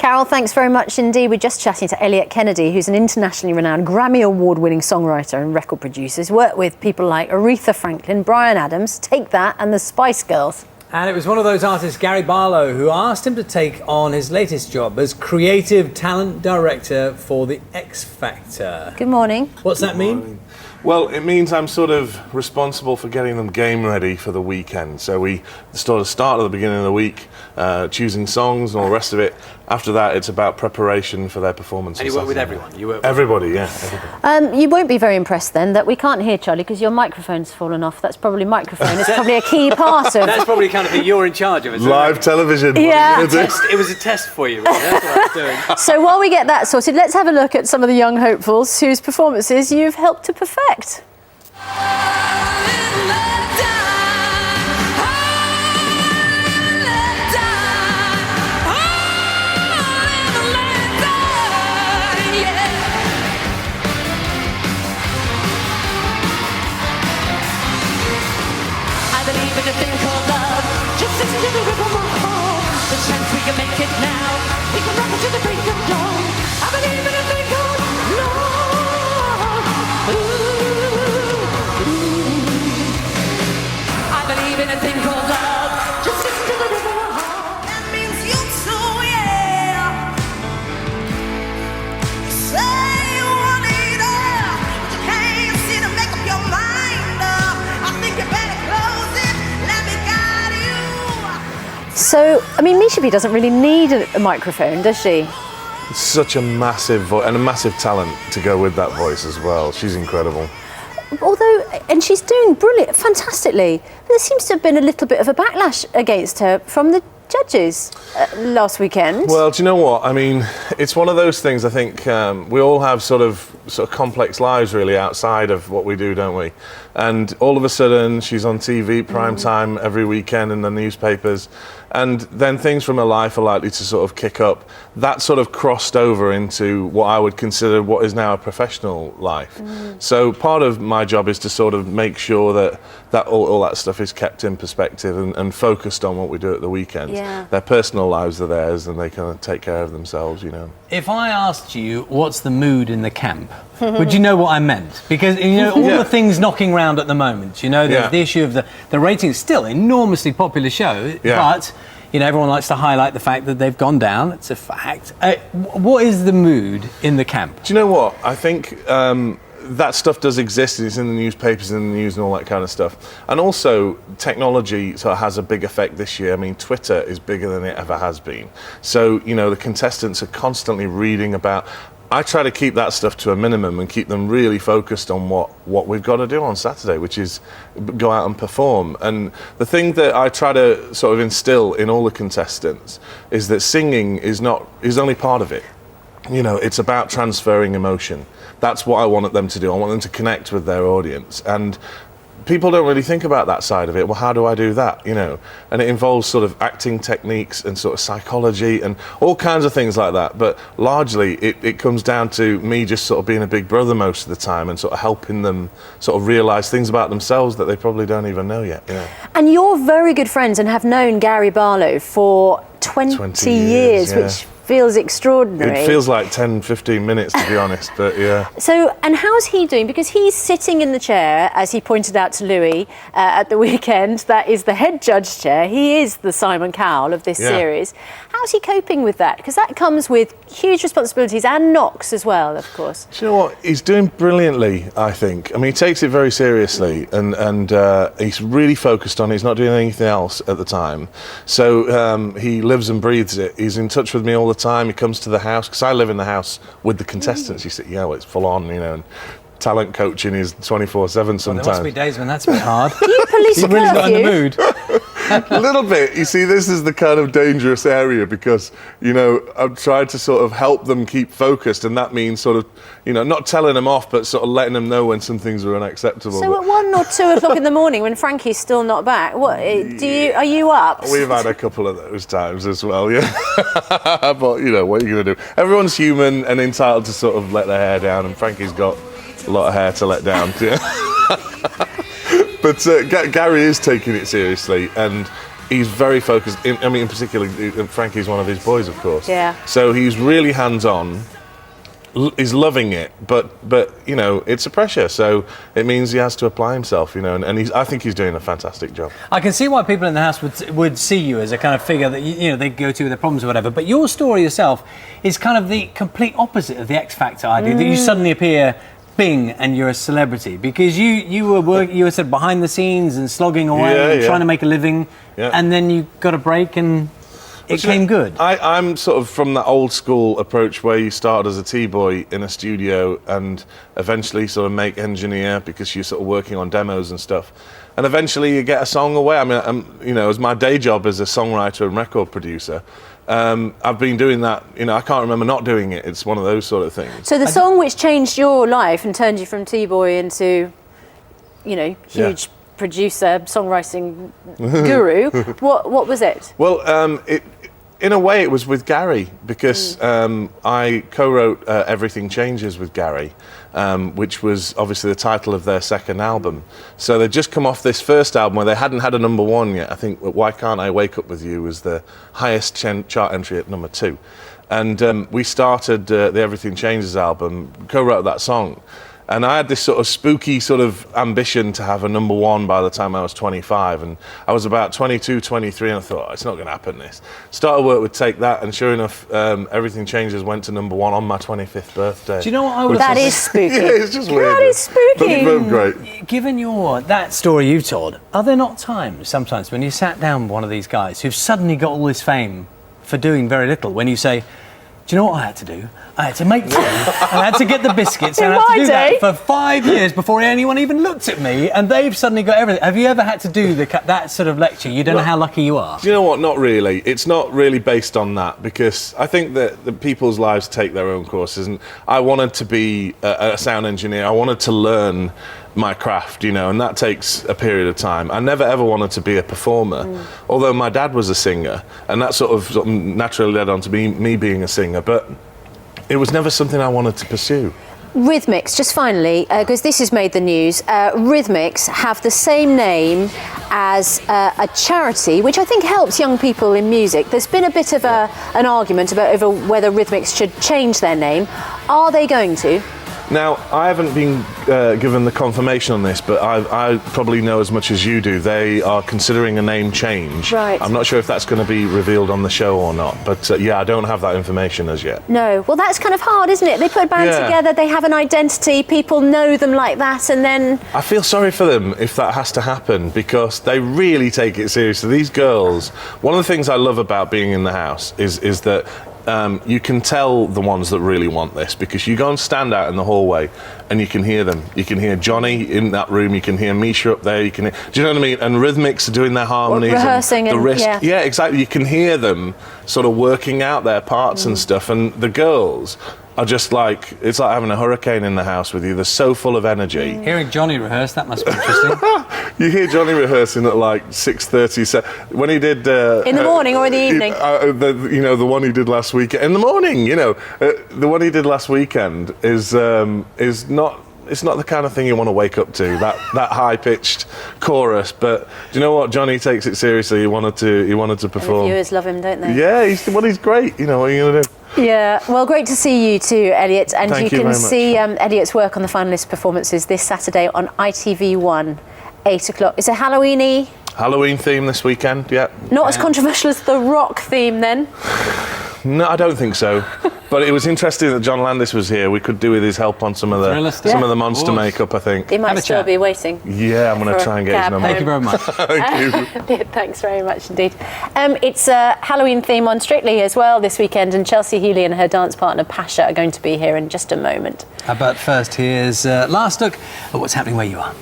Carol, thanks very much indeed. We're just chatting to Eliot Kennedy, who's an internationally renowned Grammy award-winning songwriter and record producer. He's worked with people like Aretha Franklin, Bryan Adams, Take That and the Spice Girls. And it was one of those artists, Gary Barlow, who asked him to take on his latest job as creative talent director for the X Factor. Good morning. What's that mean? Well, it means I'm sort of responsible for getting them game ready for the weekend. So we sort of start at the beginning of the week, choosing songs and all the rest of it. After that, it's about preparation for their performance. And you work with everyone? You work with everybody, yeah. Everybody. You won't be very impressed then that we can't hear Charlie because your microphone's fallen off. That's probably microphone. It's probably a key part of. That's probably kind of you're in charge of it. Live television. Yeah. It was a test for you, really. That's what I was doing. So while we get that sorted, let's have a look at some of the young hopefuls whose performances you've helped to perfect. I believe in a thing called love. Just listen to the rhythm of my heart. The chance we can make it now. We can rock it to the break of dawn. I believe in a thing called love. Ooh, ooh. I believe in a thing called love. Just listen to the rhythm of my heart. That means you too, yeah. You say you want it all, but you can't seem to make up your mind. I think you better close it. Let me guide you. So, I mean, Misha B doesn't really need a microphone, does she? It's such a massive voice and a massive talent to go with that voice as well. She's incredible. Although, and she's doing brilliant, fantastically. But there seems to have been a little bit of a backlash against her from the judges last weekend. Well, do you know what? I mean, it's one of those things. I think we all have sort of complex lives really outside of what we do, don't we? And all of a sudden, she's on TV prime time every weekend in the newspapers, and then things from her life are likely to sort of kick up. That sort of crossed over into what I would consider what is now a professional life. So part of my job is to sort of make sure that all that stuff is kept in perspective and focused on what we do at the weekends. Yeah. Their personal lives are theirs, and they can take care of themselves, you know. If I asked you what's the mood in the camp, would you know what I meant? Because, you know, all the things knocking around at the moment, you know, there's the issue of the ratings, still enormously popular show, but, you know, everyone likes to highlight the fact that they've gone down. It's a fact. What is the mood in the camp? Do you know what? I think that stuff does exist. It's in the newspapers and the news and all that kind of stuff. And also, technology sort of has a big effect this year. I mean, Twitter is bigger than it ever has been. So, you know, the contestants are constantly reading about. I try to keep that stuff to a minimum and keep them really focused on what we've got to do on Saturday, which is go out and perform. And the thing that I try to sort of instill in all the contestants is that singing is only part of it. You know, it's about transferring emotion. That's what I want them to do. I want them to connect with their audience. And people don't really think about that side of it. Well, how do I do that? You know, and it involves sort of acting techniques and sort of psychology and all kinds of things like that. But largely, it comes down to me just sort of being a big brother most of the time and sort of helping them sort of realise things about themselves that they probably don't even know yet. You know. And you're very good friends and have known Gary Barlow for 20 years, which feels extraordinary. It feels like 10, 15 minutes, to be honest, but yeah. So, and how's he doing? Because he's sitting in the chair, as he pointed out to Louis at the weekend, that is the head judge chair. He is the Simon Cowell of this series. How's he coping with that? Because that comes with huge responsibilities and knocks as well, of course. Do you know what? He's doing brilliantly, I think. I mean, he takes it very seriously and he's really focused on it. He's not doing anything else at the time. So he lives and breathes it. He's in touch with me all the time. He comes to the house, because I live in the house with the contestants. You see, well, it's full on, you know, and talent coaching is 24/7 sometimes. Well, there must be days when that's a bit hard. Do you police a You're really not in the mood. A little bit. You see, this is the kind of dangerous area because, you know, I've tried to sort of help them keep focused, and that means sort of, you know, not telling them off, but sort of letting them know when some things are unacceptable. So at 1 or 2 o'clock in the morning, when Frankie's still not back, are you up? We've had a couple of those times as well, yeah. But, you know, what are you going to do? Everyone's human and entitled to sort of let their hair down, and Frankie's got a lot of hair to let down. Yeah. But Gary is taking it seriously, and he's very focused. In particular, Frankie's one of his boys, of course. Yeah. So he's really hands-on. He's loving it, but you know, it's a pressure. So it means he has to apply himself, you know, and I think he's doing a fantastic job. I can see why people in the house would see you as a kind of figure that you know they go to with their problems or whatever. But your story yourself is kind of the complete opposite of the X Factor idea, that you suddenly appear bing and you're a celebrity, because you were sort of behind the scenes and slogging away and trying to make a living, and then you got a break and it came good. I'm sort of from that old school approach where you start as a T-boy in a studio and eventually sort of make engineer because you're sort of working on demos and stuff. And eventually you get a song away. I mean, you know, as my day job as a songwriter and record producer, I've been doing that, you know, I can't remember not doing it. It's one of those sort of things. So the song which changed your life and turned you from T-boy into, you know, huge producer, songwriting guru, what was it? Well, in a way, it was with Gary, because I co-wrote Everything Changes with Gary, which was obviously the title of their second album. So they'd just come off this first album where they hadn't had a #1 yet. I think Why Can't I Wake Up With You was the highest chart entry at #2. And we started the Everything Changes album, co-wrote that song. And I had this sort of spooky sort of ambition to have a #1 by the time I was 25. And I was about 22, 23, and I thought, oh, it's not going to happen, this. Started work with Take That, and sure enough, Everything Changes went to #1 on my 25th birthday. Do you know what I would That is spooky. Yeah, it's just weird. That is spooky. But great. Given that story you've told, are there not times sometimes when you sat down with one of these guys who've suddenly got all this fame for doing very little, when you say, do you know what I had to do? I had to make tea, I had to get the biscuits, and I had to do that for 5 years before anyone even looked at me, and they've suddenly got everything. Have you ever had to do that sort of lecture? You don't know how lucky you are. Do you know what? Not really. It's not really based on that, because I think that the people's lives take their own courses, and I wanted to be a sound engineer. I wanted to learn my craft, you know, and that takes a period of time. I never ever wanted to be a performer, although my dad was a singer, and that sort of naturally led on to me being a singer, but it was never something I wanted to pursue. Rhythmics, just finally, because this has made the news, Rhythmics have the same name as a charity, which I think helps young people in music. There's been a bit of an argument over whether Rhythmics should change their name. Are they going to? Now, I haven't been given the confirmation on this, but I probably know as much as you do. They are considering a name change. Right. I'm not sure if that's going to be revealed on the show or not, but yeah, I don't have that information as yet. No. Well, that's kind of hard, isn't it? They put a band together, they have an identity, people know them like that, and then... I feel sorry for them if that has to happen, because they really take it seriously. These girls, one of the things I love about being in the house is that you can tell the ones that really want this, because you go and stand out in the hallway and you can hear them. You can hear Johnny in that room, you can hear Misha up there, you can hear, do you know what I mean? And Rhythmics are doing their harmonies, rehearsing and the wrist. yeah, exactly. You can hear them sort of working out their parts and stuff, and the girls are just like, it's like having a hurricane in the house with you. They're so full of energy. Hearing Johnny rehearse, that must be interesting. You hear Johnny rehearsing at like 6:30. When he did in the morning or in the evening? The one he did last weekend. In the morning, you know, the one he did last weekend is not. It's not the kind of thing you want to wake up to, that high-pitched chorus. But do you know what? Johnny takes it seriously. He wanted to perform. And the viewers love him, don't they? Yeah, he's great. You know, what are you going to do? Yeah, well, great to see you too, Eliot. And Thank you you can very much. see Eliot's work on the finalist performances this Saturday on ITV1, 8 o'clock. It's a Halloween-y. Halloween theme this weekend, yeah. Not as controversial as the rock theme, then? No, I don't think so. But it was interesting that John Landis was here. We could do with his help on some of the monster makeup, I think. He might still be waiting. Yeah, I'm going to try and get his number. Thank you very much. Thank you. Thanks very much indeed. It's a Halloween theme on Strictly as well this weekend, and Chelsea Healy and her dance partner Pasha are going to be here in just a moment. But first, here's last look at what's happening where you are.